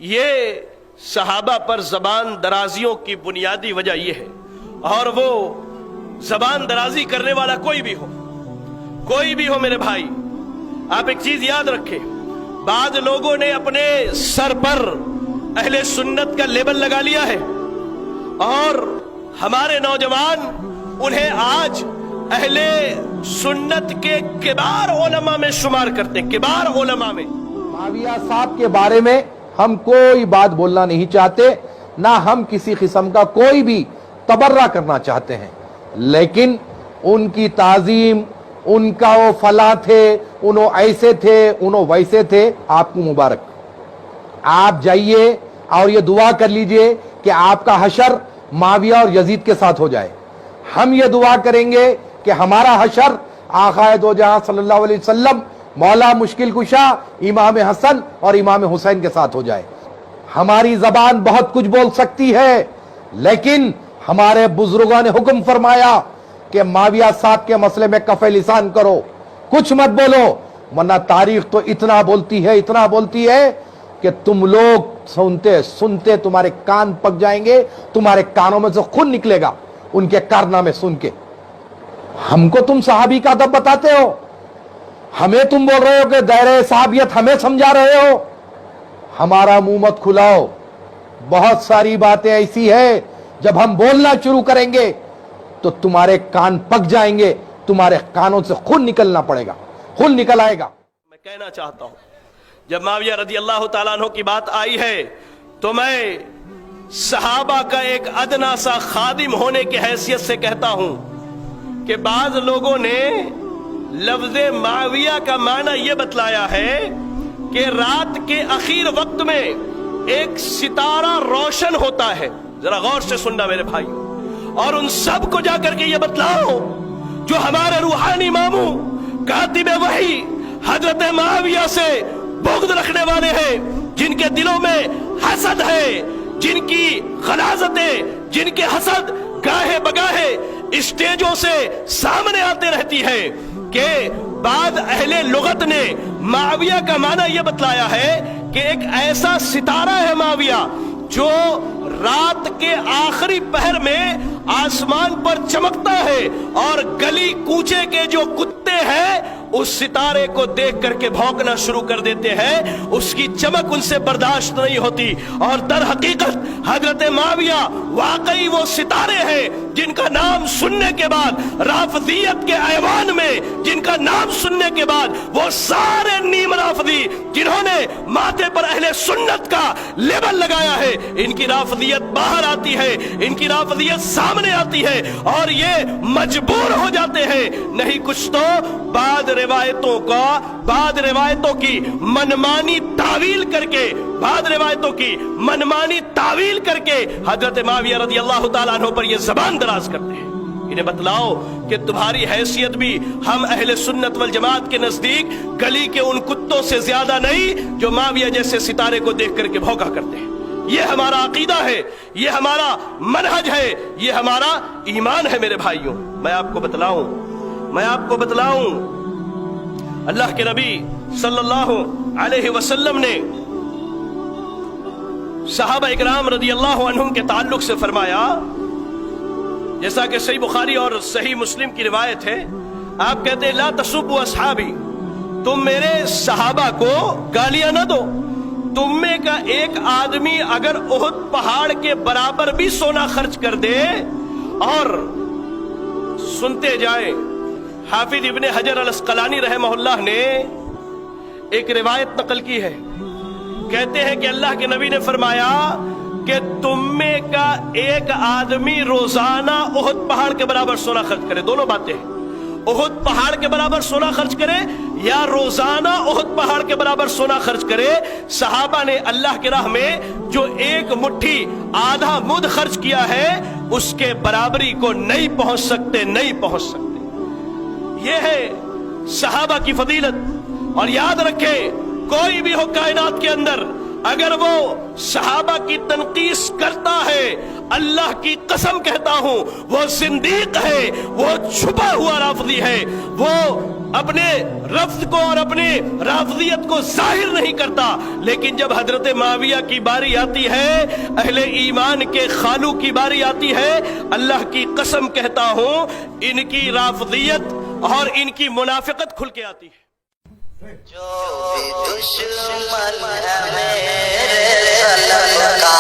یہ صحابہ پر زبان درازیوں کی بنیادی وجہ یہ ہے، اور وہ زبان درازی کرنے والا کوئی بھی ہو میرے بھائی، آپ ایک چیز یاد رکھیں، بعض لوگوں نے اپنے سر پر اہل سنت کا لیبل لگا لیا ہے، اور ہمارے نوجوان انہیں آج اہل سنت کے کبار علماء میں شمار کرتے ہیں، کبار علماء میں۔ معاویہ صاحب کے بارے میں ہم کوئی بات بولنا نہیں چاہتے، نہ ہم کسی قسم کا کوئی بھی تبرہ کرنا چاہتے ہیں، لیکن ان کی تعظیم، ان کا وہ فلاں تھے، انہوں ایسے تھے، انہوں ویسے تھے، آپ کو مبارک۔ آپ جائیے اور یہ دعا کر لیجئے کہ آپ کا حشر معاویہ اور یزید کے ساتھ ہو جائے۔ ہم یہ دعا کریں گے کہ ہمارا حشر آقا دو جہاں صلی اللہ علیہ وسلم، مولا مشکل کشا امام حسن اور امام حسین کے ساتھ ہو جائے۔ ہماری زبان بہت کچھ بول سکتی ہے، لیکن ہمارے بزرگوں نے حکم فرمایا کہ معاویہ صاحب کے مسئلے میں کف لسان کرو، کچھ مت بولو، ورنہ تاریخ تو اتنا بولتی ہے کہ تم لوگ سنتے سنتے تمہارے کان پک جائیں گے، تمہارے کانوں میں سے خون نکلے گا ان کے کارنامے سن کے۔ ہم کو تم صحابی کا ادب بتاتے ہو، ہمیں تم بول رہے ہو کہ دائرہ صحابیت ہمیں سمجھا رہے ہو۔ ہمارا منہ مت کھلاؤ، بہت ساری باتیں ایسی ہے جب ہم بولنا شروع کریں گے تو تمہارے کان پک جائیں گے، تمہارے کانوں سے خون نکلنا پڑے گا، خون نکل آئے گا۔ میں کہنا چاہتا ہوں، جب معاویہ رضی اللہ تعالیٰ عنہ کی بات آئی ہے تو میں صحابہ کا ایک ادنا سا خادم ہونے کی حیثیت سے کہتا ہوں کہ بعض لوگوں نے لفظ معاویہ کا معنی یہ بتلایا ہے کہ رات کے اخیر وقت میں ایک ستارہ روشن ہوتا ہے۔ ذرا غور سے سننا میرے بھائی، اور ان سب کو جا کر کے یہ بتلاؤ جو ہمارے روحانی ماموں کاتب وحی حضرت معاویہ سے بغض رکھنے والے ہیں، جن کے دلوں میں حسد ہے، جن کی غلاظتیں، جن کے حسد گاہے بگاہے اسٹیجوں سے سامنے آتے رہتی ہے، کہ بعد اہل لغت نے معاویہ کا معنی یہ بتلایا ہے کہ ایک ایسا ستارہ ہے معاویہ جو رات کے آخری پہر میں آسمان پر چمکتا ہے، اور گلی کوچے کے جو کتے ہیں اس ستارے کو دیکھ کر کے بھونکنا شروع کر دیتے ہیں، اس کی چمک ان سے برداشت نہیں ہوتی۔ اور در حقیقت حضرت معاویہ واقعی وہ ستارے ہیں جن کا نام سننے کے بعد رافضیت کے ایوان میں، جن کا نام سننے کے بعد وہ سارے نیم رافضی جنہوں نے ماتھے پر اہل سنت کا لیبل لگایا ہے، ان کی رافضیت باہر آتی ہے، ان کی رافضیت سامنے آتی ہے، اور یہ مجبور ہو جاتے ہیں، نہیں کچھ تو بعد روایتوں کی منمانی تعویل کر کے حضرت معاویہ رضی اللہ تعالیٰ عنہ پر یہ زبان دراز کرتے ہیں۔ انہیں بتلاؤ کہ تمہاری حیثیت بھی ہم اہل سنت والجماعت کے نزدیک گلی کے ان کتوں سے زیادہ نہیں جو معاویہ جیسے ستارے کو دیکھ کر کے بھونکا کرتے ہیں۔ یہ ہمارا عقیدہ ہے، یہ ہمارا منہج ہے، یہ ہمارا ایمان ہے میرے بھائیوں۔ میں آپ کو بتلاؤں اللہ کے نبی صلی اللہ علیہ وسلم نے صحابہ اکرام رضی اللہ عنہم کے تعلق سے فرمایا، جیسا کہ صحیح بخاری اور صحیح مسلم کی روایت ہے، آپ کہتے ہیں لا تسبوا اصحابی، تم میرے صحابہ کو گالیاں نہ دو۔ تم میں کا ایک آدمی اگر احد پہاڑ کے برابر بھی سونا خرچ کر دے، اور سنتے جائے، حافظ ابن حجر الاسقلانی رحمہ اللہ نے ایک روایت نقل کی ہے، کہتے ہیں کہ اللہ کے نبی نے فرمایا کہ تم میں کا ایک آدمی روزانہ احد پہاڑ کے برابر سونا خرچ کرے، دونوں باتیں ہیں، احد پہاڑ کے برابر سونا خرچ کرے یا روزانہ احد پہاڑ کے برابر سونا خرچ کرے۔ صحابہ نے اللہ کے راہ میں جو ایک مٹھی آدھا مد خرچ کیا ہے اس کے برابری کو نہیں پہنچ سکتے۔ یہ ہے صحابہ کی فضیلت۔ اور یاد رکھے، کوئی بھی ہو کائنات کے اندر اگر وہ صحابہ کی تنقیس کرتا ہے، اللہ کی قسم کہتا ہوں وہ زندیق ہے، وہ چھپا ہوا رافضی ہے، وہ اپنے رفض کو اور اپنے رافضیت کو ظاہر نہیں کرتا، لیکن جب حضرت معاویہ کی باری آتی ہے، اہل ایمان کے خالو کی باری آتی ہے، اللہ کی قسم کہتا ہوں ان کی رافضیت اور ان کی منافقت کھل کے آتی ہے۔ جو بھی دشمن ہے میرے سلام کا